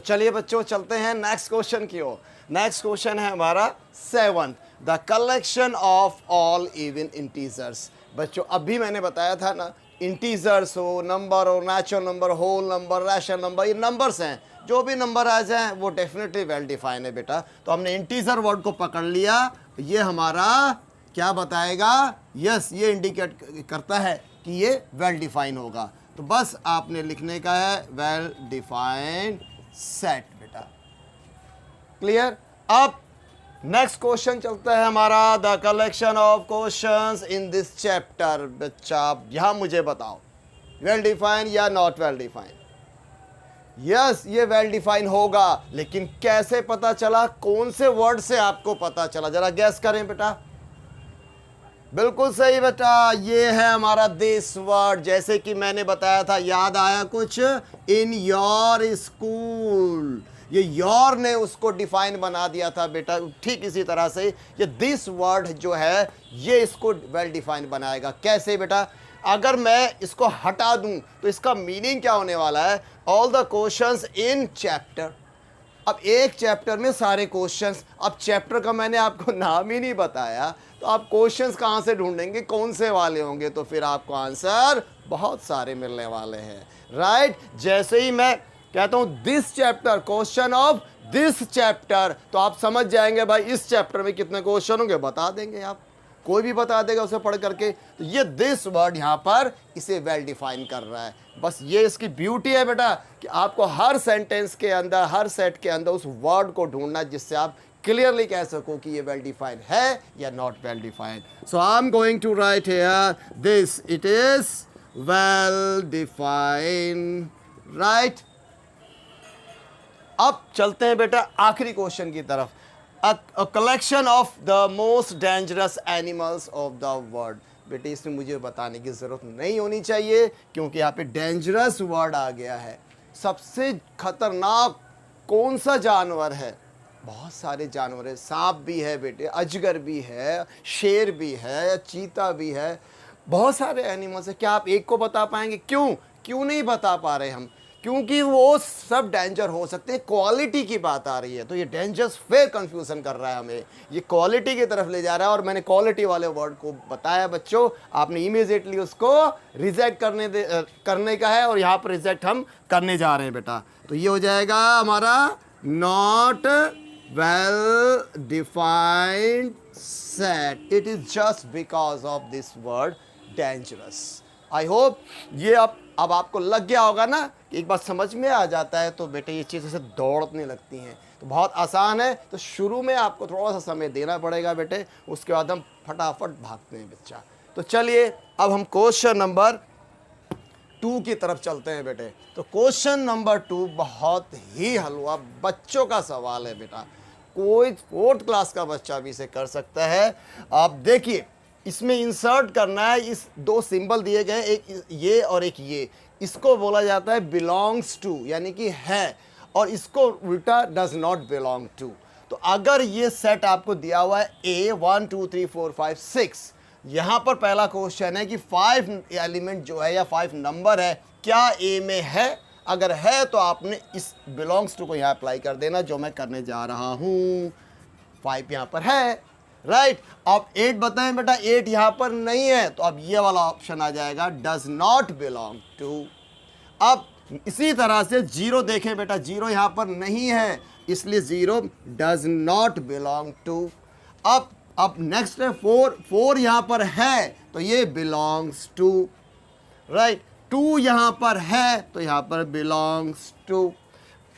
तो चलिए बच्चों चलते हैं नेक्स्ट क्वेश्चन की ओर। नेक्स्ट क्वेश्चन है हमारा 7th, the collection of all even integers. बच्चों अभी मैंने बताया था ना, इंटीजर्स हो, नंबर हो, natural number, whole number, rational number, ये नंबर्स हैं। जो भी नंबर आ जाए वो डेफिनेटली वेल डिफाइन है बेटा। तो हमने इंटीजर वर्ड को पकड़ लिया, ये हमारा क्या बताएगा, यस ये इंडिकेट करता है कि ये वेल डिफाइन होगा। तो बस आपने लिखने का है वेल डिफाइंड सेट बेटा। क्लियर। अब नेक्स्ट क्वेश्चन चलता है हमारा, the collection of questions in this chapter. बच्चा यहां मुझे बताओ वेल डिफाइन या नॉट वेल डिफाइन। यस ये वेल डिफाइन होगा, लेकिन कैसे पता चला, कौन से वर्ड से आपको पता चला, जरा गैस करें बेटा। बिल्कुल सही बेटा, ये है हमारा दिस वर्ड। जैसे कि मैंने बताया था, याद आया कुछ, इन योर स्कूल, ये योर ने उसको डिफाइन बना दिया था बेटा। ठीक इसी तरह से ये दिस वर्ड जो है ये इसको वेल डिफाइन बनाएगा। कैसे बेटा, अगर मैं इसको हटा दूं तो इसका मीनिंग क्या होने वाला है, all the questions in chapter. अब एक चैप्टर में सारे क्वेश्चंस, अब चैप्टर का मैंने आपको नाम ही नहीं बताया, तो आप क्वेश्चंस कहाँ से ढूंढेंगे, कौन से वाले होंगे, तो फिर आपको आंसर बहुत सारे मिलने वाले हैं। राइट, जैसे ही मैं कहता हूँ this chapter, question of this chapter, तो आप समझ जाएंगे भाई इस चैप्टर में कितने क्वेश्चन होंगे, बता देंगे आप, कोई भी बता देगा उसे पढ़ करके। तो ये दिस वर्ड यहाँ पर इसे वेल डिफाइन कर रहा है। बस ये इसकी ब्यूटी है बेटा कि आपको हर सेंटेंस के अंदर, हर सेट के अंदर उस वर्ड को ढूंढना जिससे आप क्लियरली कह सको कि ये वेल डिफाइंड है या not well defined. So I am going to write here this, it is well defined. Right, अब चलते हैं बेटा आखिरी क्वेश्चन की तरफ। A collection of the most dangerous animals of the world। बेटे इसमें मुझे बताने की ज़रूरत नहीं होनी चाहिए क्योंकि यहाँ पे डेंजरस वर्ड आ गया है। सबसे खतरनाक कौन सा जानवर है, बहुत सारे जानवर है, सांप भी है बेटे, अजगर भी है, शेर भी है, चीता भी है, बहुत सारे एनिमल्स है। क्या आप एक को बता पाएंगे? क्यों नहीं बता पा रहे हम? क्योंकि वो सब डेंजर हो सकते हैं, क्वालिटी की बात आ रही है। तो ये डेंजर्स फिर कंफ्यूजन कर रहा है हमें, ये क्वालिटी की तरफ ले जा रहा है। और मैंने क्वालिटी वाले वर्ड को बताया बच्चों, आपने इमीडिएटली उसको रिजेक्ट करने का है, और यहाँ पर रिजेक्ट हम करने जा रहे हैं बेटा। तो ये हो जाएगा हमारा not well defined set, it is just because of this word dangerous. I hope ये अब आपको लग गया होगा ना, एक बार समझ में आ जाता है तो बेटे ये चीज़ ऐसे दौड़ने लगती हैं। तो बहुत आसान है, तो शुरू में आपको थोड़ा सा समय देना पड़ेगा बेटे, उसके बाद हम फटाफट भागते हैं बच्चा। तो चलिए अब हम क्वेश्चन नंबर 2 की तरफ चलते हैं बेटे। तो क्वेश्चन नंबर 2 बहुत ही हलवा बच्चों का सवाल है बेटा, कोई 4th क्लास का बच्चा भी इसे कर सकता है। आप देखिए, इसमें इंसर्ट करना है, इस 2 सिंबल दिए गए, एक ये और एक ये, इसको बोला जाता है बिलोंग्स टू, यानी कि है, और इसको उल्टा डज नॉट बिलोंग टू। तो अगर ये सेट आपको दिया हुआ है A 1 2 3 4 5 6, यहाँ पर पहला क्वेश्चन है कि 5 एलिमेंट जो है या 5 नंबर है क्या A में है। अगर है तो आपने इस बिलोंग्स टू को यहाँ अप्लाई कर देना, जो मैं करने जा रहा हूँ। 5 यहाँ पर है, राइट। अब 8 बताएं बेटा, 8 यहाँ पर नहीं है, तो अब ये वाला ऑप्शन आ जाएगा डज नॉट बिलोंग टू। अब इसी तरह से 0 देखें बेटा, 0 यहाँ पर नहीं है, इसलिए 0 डज नॉट बिलोंग टू। अब नेक्स्ट है 4 यहाँ पर है तो ये बिलोंग्स टू, राइट। 2 यहाँ पर है तो यहाँ पर बिलोंग्स टू।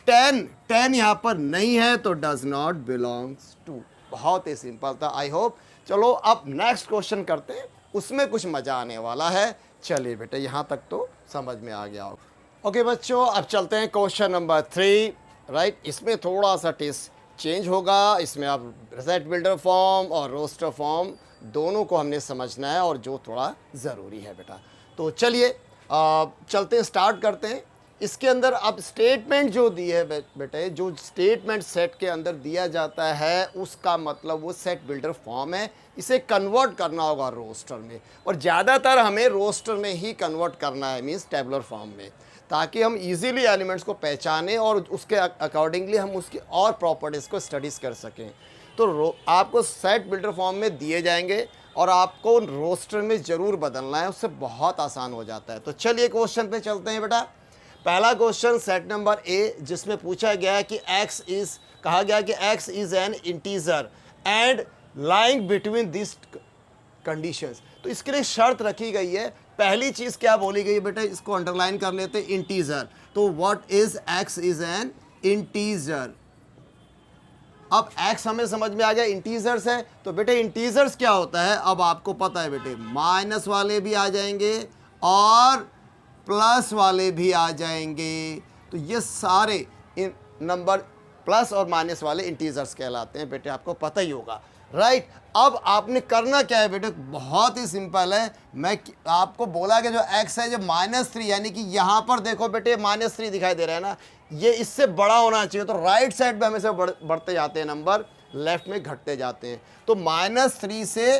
10 यहाँ पर नहीं है तो डज नॉट बिलोंग्स टू। बहुत ही सिंपल था, आई होप। चलो अब नेक्स्ट क्वेश्चन करते हैं, उसमें कुछ मजा आने वाला है। चलिए बेटे यहाँ तक तो समझ में आ गया होगा। ओके बच्चों, अब चलते हैं क्वेश्चन नंबर 3, राइट। इसमें थोड़ा सा टेस्ट चेंज होगा, इसमें अब सेट बिल्डर फॉर्म और रोस्टर फॉर्म दोनों को हमने समझना है, और जो थोड़ा ज़रूरी है बेटा। तो चलिए चलते हैं, स्टार्ट करते हैं। इसके अंदर अब स्टेटमेंट जो दी है बेटे, जो स्टेटमेंट सेट के अंदर दिया जाता है उसका मतलब वो सेट बिल्डर फॉर्म है, इसे कन्वर्ट करना होगा रोस्टर में, और ज़्यादातर हमें रोस्टर में ही कन्वर्ट करना है, मीन्स टेबुलर फॉर्म में, ताकि हम इजीली एलिमेंट्स को पहचानें और उसके अकॉर्डिंगली हम उसकी और प्रॉपर्टीज़ को स्टडीज़ कर सकें। तो आपको सेट बिल्डर फॉर्म में दिए जाएंगे और आपको रोस्टर में ज़रूर बदलना है, उससे बहुत आसान हो जाता है। तो चलिए क्वेश्चन पे चलते हैं बेटा। पहला क्वेश्चन सेट नंबर ए, जिसमें पूछा गया है कि कहा गया कि x is an integer and lying between this conditions. तो इसके लिए शर्त रखी गई है। पहली चीज़ क्या बोली गई है बेटा, इसको अंडरलाइन कर लेते हैं, इंटीजर। तो what is x is an integer. अब x हमें समझ में आ गया इंटीजर्स है। तो बेटे इंटीजर्स क्या होता है अब आपको पता है बेटे, माइनस वाले भी आ जाएंगे और प्लस वाले भी आ जाएंगे। तो ये सारे नंबर प्लस और माइनस वाले इंटीजर्स कहलाते हैं बेटे, आपको पता ही होगा, राइट। अब आपने करना क्या है बेटे, बहुत ही सिंपल है। मैं आपको बोला कि जो x है जो -3, यानी कि यहाँ पर देखो बेटे -3 दिखाई दे रहा है ना, ये इससे बड़ा होना चाहिए। तो राइट साइड पे हमेशा बढ़ते जाते हैं नंबर, लेफ्ट में घटते जाते हैं। तो -3 से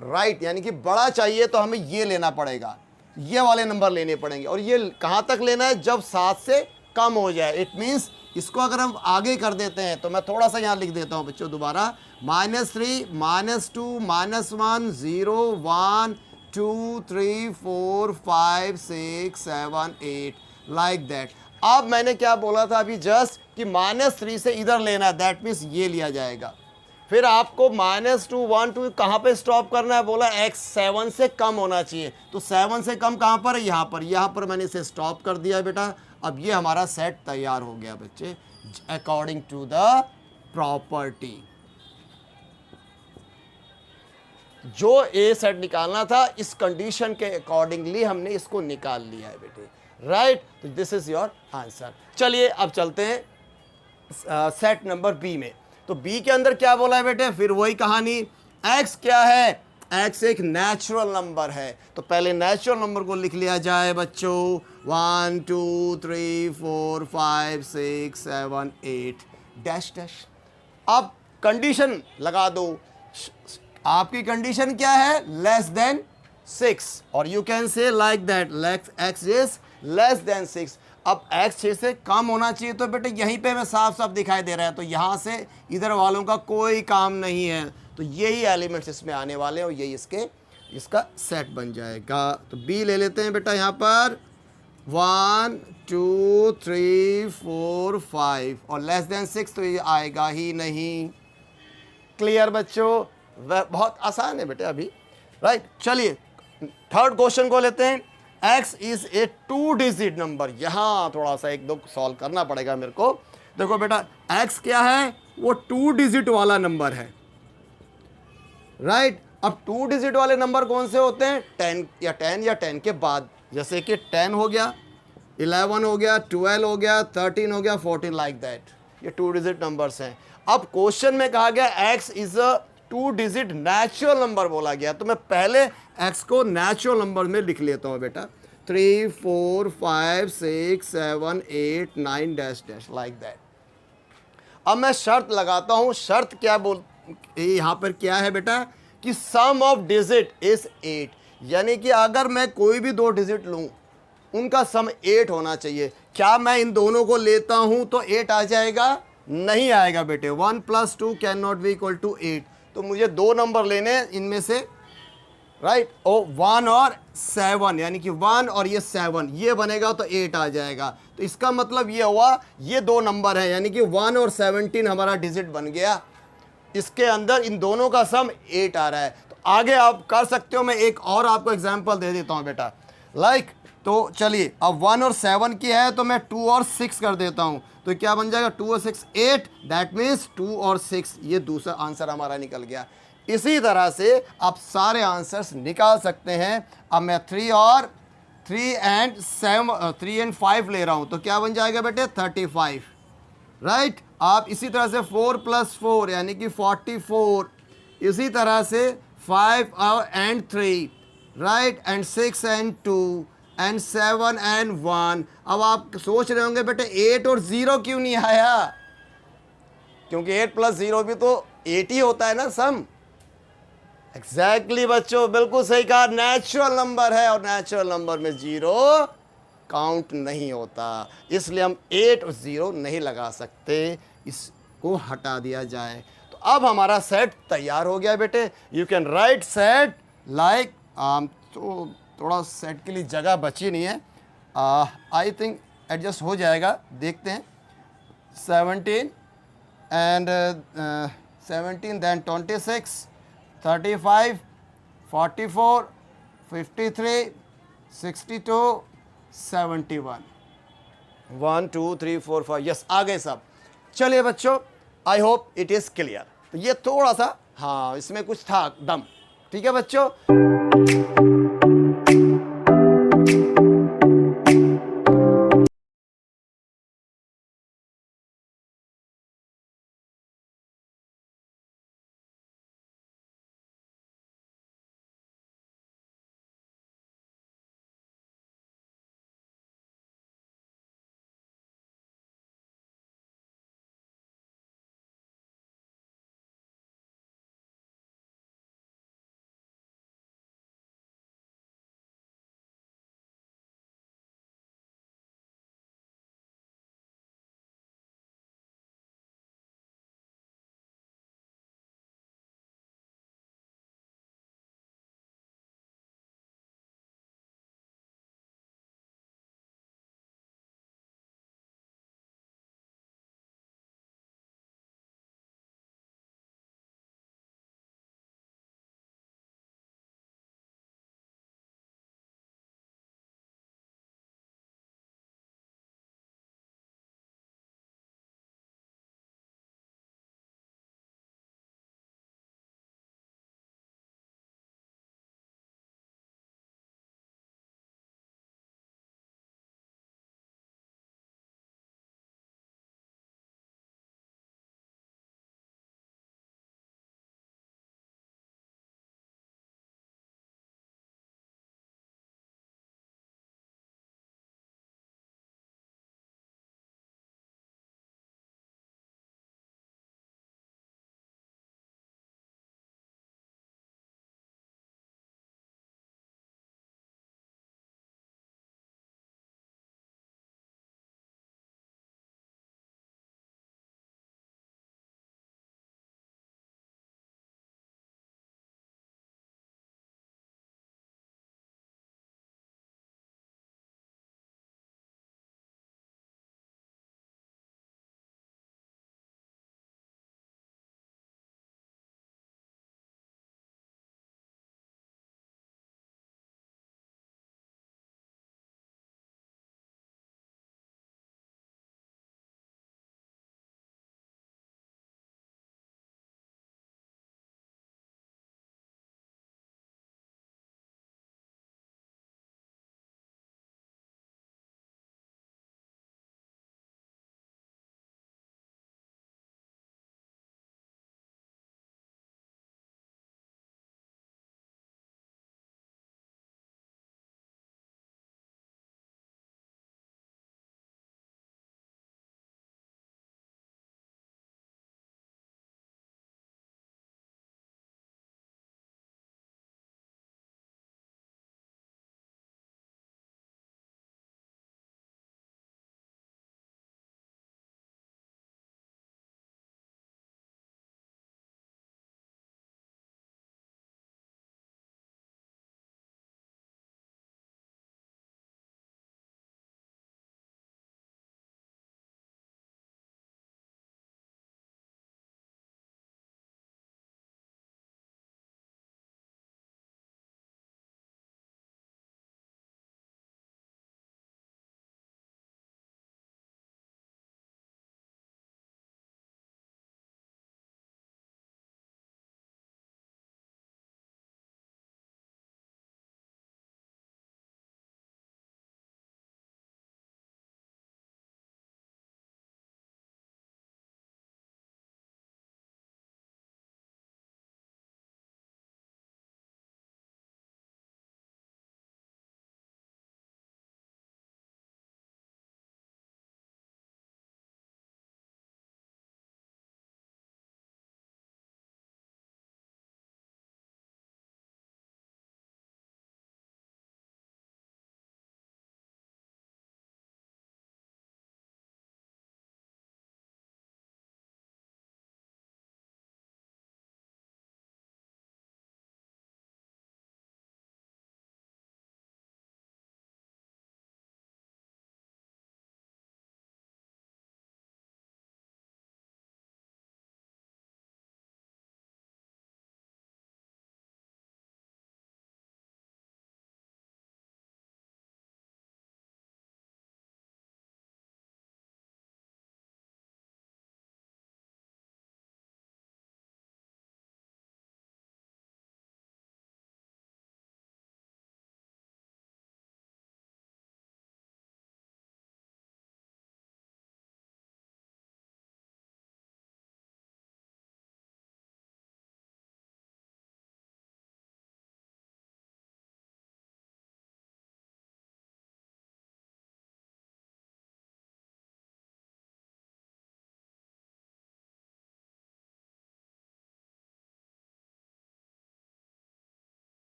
राइट यानी कि बड़ा चाहिए तो हमें ये लेना पड़ेगा, ये वाले नंबर लेने पड़ेंगे। और ये कहाँ तक लेना है, जब 7 से कम हो जाए। इट मीन्स इसको अगर हम आगे कर देते हैं, तो मैं थोड़ा सा यहाँ लिख देता हूँ बच्चों दोबारा, -3, -2, -1, 0, 1, 2, 3, 4, 5, 6, 7, 8 लाइक दैट। अब मैंने क्या बोला था अभी जस्ट कि -3 से इधर लेना है, दैट मीन्स ये लिया जाएगा। फिर आपको -2, 1, 2 कहाँ पे स्टॉप करना है, बोला x 7 से कम होना चाहिए। तो 7 से कम कहाँ पर है, यहाँ पर मैंने इसे स्टॉप कर दिया बेटा। अब ये हमारा सेट तैयार हो गया बच्चे, अकॉर्डिंग टू द प्रॉपर्टी। जो ए सेट निकालना था इस कंडीशन के अकॉर्डिंगली हमने इसको निकाल लिया है बेटे, राइट। तो दिस इज योर आंसर। चलिए अब चलते हैं सेट नंबर बी में। तो बी के अंदर क्या बोला है बेटे, फिर वही कहानी। x क्या है, x एक नेचुरल नंबर है। तो पहले नेचुरल नंबर को लिख लिया जाए बच्चों, 1, 2, 3, 4, 5, 6, 7, 8 डैश डैश। अब कंडीशन लगा दो, आपकी कंडीशन क्या है, लेस देन 6, और you can say like that x is less than 6। अब x 6 से कम होना चाहिए। तो बेटे यहीं पे मैं साफ साफ दिखाई दे रहा है, तो यहाँ से इधर वालों का कोई काम नहीं है। तो यही एलिमेंट्स इसमें आने वाले हैं और यही इसका सेट बन जाएगा। तो b ले लेते हैं बेटा यहाँ पर, 1, 2, 3, 4, 5 और लेस देन 6 तो ये आएगा ही नहीं। क्लियर बच्चों, वह बहुत आसान है बेटे अभी, राइट। चलिए थर्ड क्वेश्चन को लेते हैं। x is a 2 digit number. यहाँ थोड़ा सा एक दो सॉल्व करना पड़ेगा मेरे को। देखो बेटा x क्या है, वो 2 डिजिट वाला नंबर है, राइट। अब 2 डिजिट वाले नंबर कौन से होते हैं, 10 या 10 के बाद, जैसे कि 10 हो गया, 11 हो गया, 12 हो गया, 13 हो गया, 14 लाइक दैट। ये 2 डिजिट नंबर्स हैं। अब क्वेश्चन में कहा गया x is a 2 digit natural number बोला गया, तो मैं पहले x को नेचुरल नंबर में लिख लेता हूँ बेटा, 3, 4, 5, 6, 7, 8, 9 डैश डैश लाइक दैट। अब मैं शर्त लगाता हूँ। शर्त क्या यहाँ पर क्या है बेटा, कि सम ऑफ डिजिट इज 8, यानी कि अगर मैं कोई भी 2 डिजिट लूँ उनका सम 8 होना चाहिए। क्या मैं इन दोनों को लेता हूँ तो 8 आ जाएगा, नहीं आएगा बेटे। 1 + 2 can not be equal to 8। तो मुझे 2 नंबर लेने हैं इनमें से, राइट। ओ 1 और 7, यानी कि 1 और ये 7, ये बनेगा तो 8 आ जाएगा। तो इसका मतलब ये हुआ ये 2 नंबर है, यानी कि 1 और 17 हमारा डिजिट बन गया। इसके अंदर इन दोनों का सम 8 आ रहा है। तो आगे आप कर सकते हो, मैं एक और आपको एग्जांपल दे देता हूँ बेटा, लाइक। तो चलिए अब 1 और 7 की है तो मैं 2 और 6 कर देता हूँ। तो क्या बन जाएगा, 2 और 6 8, दैट मीन्स 2 और 6, ये दूसरा आंसर हमारा निकल गया। इसी तरह से आप सारे आंसर्स निकाल सकते हैं। अब मैं 3 एंड 5 ले रहा हूँ, तो क्या बन जाएगा बेटे, 35, राइट। आप इसी तरह से 4 + 4 यानी कि 44, इसी तरह से 5 and 3, right, and 6 and 2 and 7 and 1। अब आप सोच रहे होंगे बेटे 8 और 0 क्यों नहीं आया, क्योंकि 8 + 0 भी तो 8 ही होता है ना सम। एग्जैक्टली बच्चों, बिल्कुल सही कहा, नेचुरल नंबर है और नेचुरल नंबर में 0 काउंट नहीं होता, इसलिए हम 8 और 0 नहीं लगा सकते, इसको हटा दिया जाए। तो अब हमारा सेट तैयार हो गया बेटे। You can write set like, तो थोड़ा सेट के लिए जगह बची नहीं है, आई थिंक एडजस्ट हो जाएगा, देखते हैं। 17 and 17, then 26, 35, 44, 53, 62, 71, 1 2 3 4 5, यस आ गए सब। चलिए बच्चों, I hope it is clear. तो ये थोड़ा सा, हाँ इसमें कुछ था दम, ठीक है बच्चों।